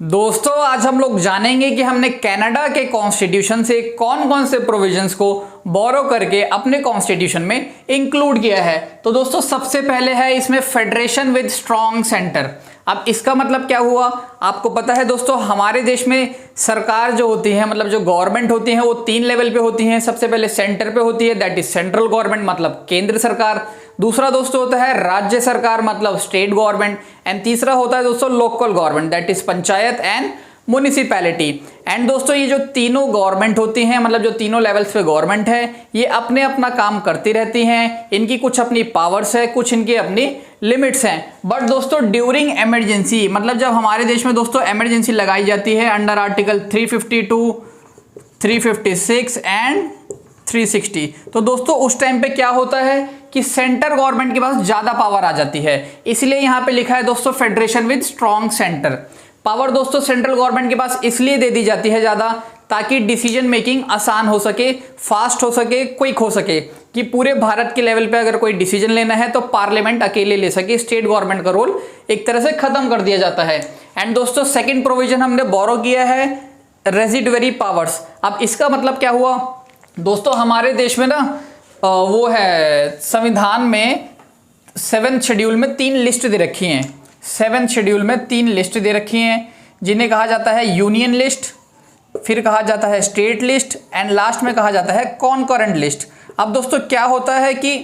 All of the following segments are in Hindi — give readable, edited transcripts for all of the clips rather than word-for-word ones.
दोस्तों आज हम लोग जानेंगे कि हमने कनाडा के कॉन्स्टिट्यूशन से कौन कौन से प्रोविजंस को बोरो करके अपने कॉन्स्टिट्यूशन में इंक्लूड किया है। तो दोस्तों सबसे पहले है इसमें फेडरेशन विद स्ट्रॉन्ग सेंटर। अब इसका मतलब क्या हुआ, आपको पता है दोस्तों हमारे देश में सरकार जो होती है मतलब जो गवर्नमेंट होती है वो 3 लेवल पे होती है। सबसे पहले सेंटर पे होती है, दैट इज सेंट्रल गवर्नमेंट मतलब केंद्र सरकार। दूसरा दोस्तों होता है राज्य सरकार मतलब स्टेट गवर्नमेंट। एंड तीसरा होता है दोस्तों local government, that is panchayat and municipality. And दोस्तों ये जो तीनों गवर्नमेंट होती हैं मतलब जो तीनों लेवल्स पे गवर्नमेंट है ये अपने अपना काम करती रहती हैं। इनकी कुछ अपनी पावर्स है, कुछ इनकी अपनी लिमिट्स हैं। बट दोस्तों ड्यूरिंग इमरजेंसी मतलब जब हमारे देश में दोस्तों इमरजेंसी लगाई जाती है अंडर आर्टिकल 352, 356 एंड 360, तो दोस्तों उस टाइम पे क्या होता है कि सेंटर गवर्नमेंट के पास ज्यादा पावर आ जाती है। इसलिए यहां पे लिखा है दोस्तों federation with strong centre. Power दोस्तों सेंट्रल गवर्नमेंट के पास इसलिए दे दी जाती है ज्यादा ताकि डिसीजन मेकिंग आसान हो सके, फास्ट हो सके, क्विक हो सके, कि पूरे भारत के लेवल पे अगर कोई डिसीजन लेना है तो पार्लियामेंट अकेले ले सके। स्टेट गवर्नमेंट का रोल एक तरह से खत्म कर दिया जाता है। एंड दोस्तों सेकेंड प्रोविजन हमने बोरो किया है रेजिडुअरी पावर्स। अब इसका मतलब क्या हुआ दोस्तों, हमारे देश में ना वो है संविधान में 7th शेड्यूल में 3 लिस्ट दे रखी हैं। 7th शेड्यूल में 3 लिस्ट दे रखी हैं जिन्हें कहा जाता है यूनियन लिस्ट, फिर कहा जाता है स्टेट लिस्ट एंड लास्ट में कहा जाता है कॉन्करेंट लिस्ट। अब दोस्तों क्या होता है कि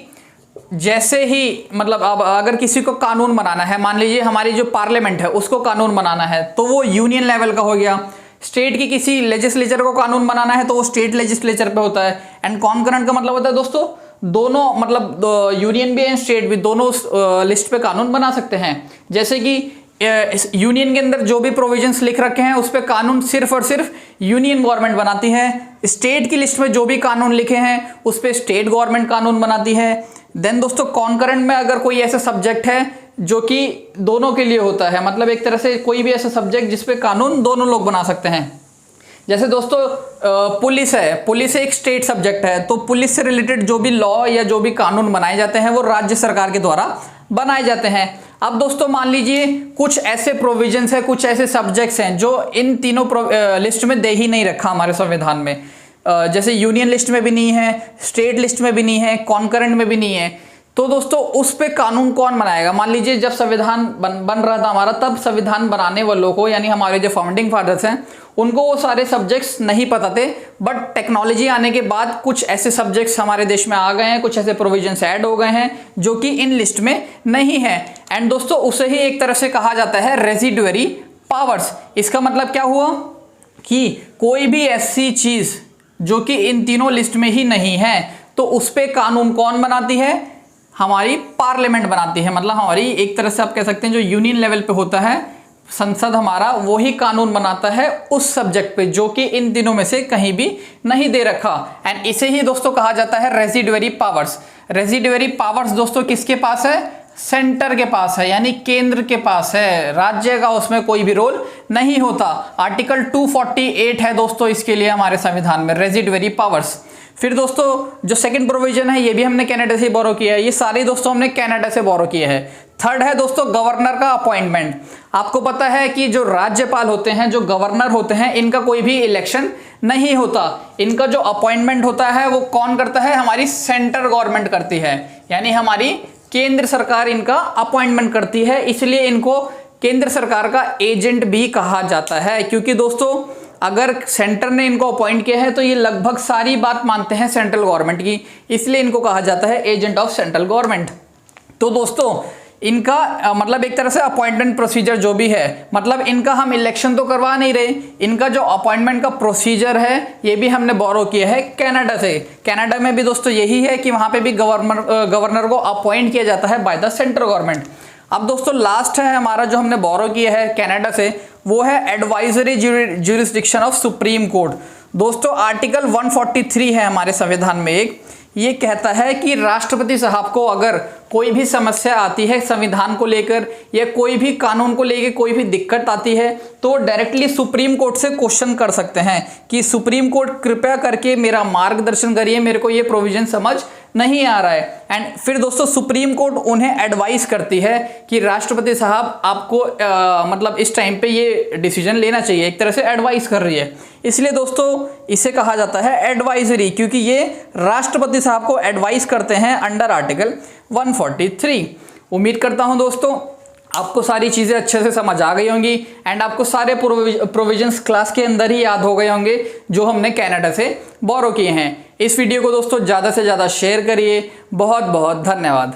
जैसे ही मतलब अब अगर किसी को कानून बनाना है, मान लीजिए हमारी जो पार्लियामेंट है उसको कानून बनाना है तो वो यूनियन लेवल का हो गया। स्टेट की किसी लेजिस्लेचर को कानून बनाना है तो वो स्टेट लेजिस्लेचर पे होता है। एंड कॉन्करेंट का मतलब होता है दोस्तों दोनों मतलब यूनियन भी एंड स्टेट भी दोनों लिस्ट पे कानून बना सकते हैं। जैसे कि यूनियन के अंदर जो भी प्रोविजंस लिख रखे हैं उस पे कानून सिर्फ और सिर्फ यूनियन गवर्नमेंट बनाती है। स्टेट की लिस्ट में जो भी कानून लिखे हैं उस पे स्टेट गवर्नमेंट कानून बनाती है। देन दोस्तों कॉन्करेंट में अगर कोई ऐसा सब्जेक्ट है जो कि दोनों के लिए होता है, मतलब एक तरह से कोई भी ऐसा सब्जेक्ट जिसपे कानून दोनों लोग बना सकते हैं। जैसे दोस्तों पुलिस है, पुलिस एक स्टेट सब्जेक्ट है तो पुलिस से रिलेटेड जो भी लॉ या जो भी कानून बनाए जाते हैं वो राज्य सरकार के द्वारा बनाए जाते हैं। अब दोस्तों मान लीजिए कुछ ऐसे प्रोविजंस है, कुछ ऐसे सब्जेक्ट्स हैं जो इन तीनों लिस्ट में दे ही नहीं रखा हमारे संविधान में। जैसे यूनियन लिस्ट में भी नहीं है, स्टेट लिस्ट में भी नहीं है, कॉन्करेंट में भी नहीं है। तो दोस्तों उस पे कानून कौन बनाएगा। मान लीजिए जब संविधान बन रहा था हमारा, तब संविधान बनाने वालों को यानी हमारे जो फाउंडिंग फादर्स हैं उनको वो सारे सब्जेक्ट्स नहीं पता थे। बट टेक्नोलॉजी आने के बाद कुछ ऐसे सब्जेक्ट्स हमारे देश में आ गए हैं, कुछ ऐसे प्रोविजंस ऐड हो गए हैं जो कि इन लिस्ट में नहीं है। एंड दोस्तों उसे ही एक तरह से कहा जाता है रेजिडुअरी पावर्स। इसका मतलब क्या हुआ कि कोई भी ऐसी चीज जो कि इन तीनों लिस्ट में ही नहीं है तो उस पे कानून कौन बनाती है, हमारी पार्लियामेंट बनाती है। मतलब हमारी एक तरह से आप कह सकते हैं जो यूनियन लेवल पे होता है संसद हमारा, वो ही कानून बनाता है उस सब्जेक्ट पे जो कि इन तीनों में से कहीं भी नहीं दे रखा। एंड इसे ही दोस्तों कहा जाता है रेजिडुअरी पावर्स। रेजिडुअरी पावर्स दोस्तों किसके पास है, सेंटर के पास है यानी केंद्र के पास है। राज्य का उसमें कोई भी रोल नहीं होता। आर्टिकल 248 है दोस्तों इसके लिए हमारे संविधान में रेजिडुअरी पावर्स। फिर दोस्तों जो सेकंड प्रोविजन है ये भी हमने कनाडा से बोरो किया है। ये सारे दोस्तों हमने कनाडा से बोरो किए हैं। थर्ड है दोस्तों गवर्नर का अपॉइंटमेंट। आपको पता है कि जो राज्यपाल होते हैं, जो गवर्नर होते हैं, इनका कोई भी इलेक्शन नहीं होता। इनका जो अपॉइंटमेंट होता है वो कौन करता है, हमारी सेंटर गवर्नमेंट करती है यानी हमारी केंद्र सरकार इनका अपॉइंटमेंट करती है। इसलिए इनको केंद्र सरकार का एजेंट भी कहा जाता है, क्योंकि दोस्तों अगर सेंटर ने इनको अपॉइंट किया है तो ये लगभग सारी बात मानते हैं सेंट्रल गवर्नमेंट की, इसलिए इनको कहा जाता है एजेंट ऑफ सेंट्रल गवर्नमेंट। तो दोस्तों इनका मतलब एक तरह से अपॉइंटमेंट प्रोसीजर जो भी है, मतलब इनका हम इलेक्शन तो करवा नहीं रहे, इनका जो अपॉइंटमेंट का प्रोसीजर है ये भी हमने बोरो किया है कनाडा से। कनाडा में भी दोस्तों यही है कि वहां पे भी गवर्नर को अपॉइंट किया जाता है बाय द सेंट्रल गवर्नमेंट। अब दोस्तों लास्ट है हमारा जो हमने बोरो किया है कनाडा से, वो है advisory jurisdiction of supreme court. दोस्तों आर्टिकल 143 है हमारे संविधान में एक, ये कहता है कि राष्ट्रपति साहब को अगर कोई भी समस्या आती है संविधान को लेकर या कोई भी कानून को लेकर कोई भी दिक्कत आती है तो डायरेक्टली सुप्रीम कोर्ट से क्वेश्चन कर सकते हैं कि सुप्रीम कोर्ट कृपया करके मेरा मार्गदर्शन करिए, मेरे को ये प्रोविजन समझ नहीं आ रहा है। एंड फिर दोस्तों सुप्रीम कोर्ट उन्हें एडवाइस करती है कि राष्ट्रपति साहब आपको मतलब इस टाइम पे ये डिसीजन लेना चाहिए, एक तरह से एडवाइस कर रही है। इसलिए दोस्तों इसे कहा जाता है एडवाइजरी, क्योंकि ये राष्ट्रपति साहब को एडवाइस करते हैं अंडर आर्टिकल 143। उम्मीद करता हूं दोस्तों आपको सारी चीज़ें अच्छे से समझ आ गई होंगी एंड आपको सारे प्रोविजंस क्लास के अंदर ही याद हो गए होंगे जो हमने कनाडा से बोरो किए हैं। इस वीडियो को दोस्तों ज़्यादा से ज़्यादा शेयर करिए। बहुत बहुत धन्यवाद।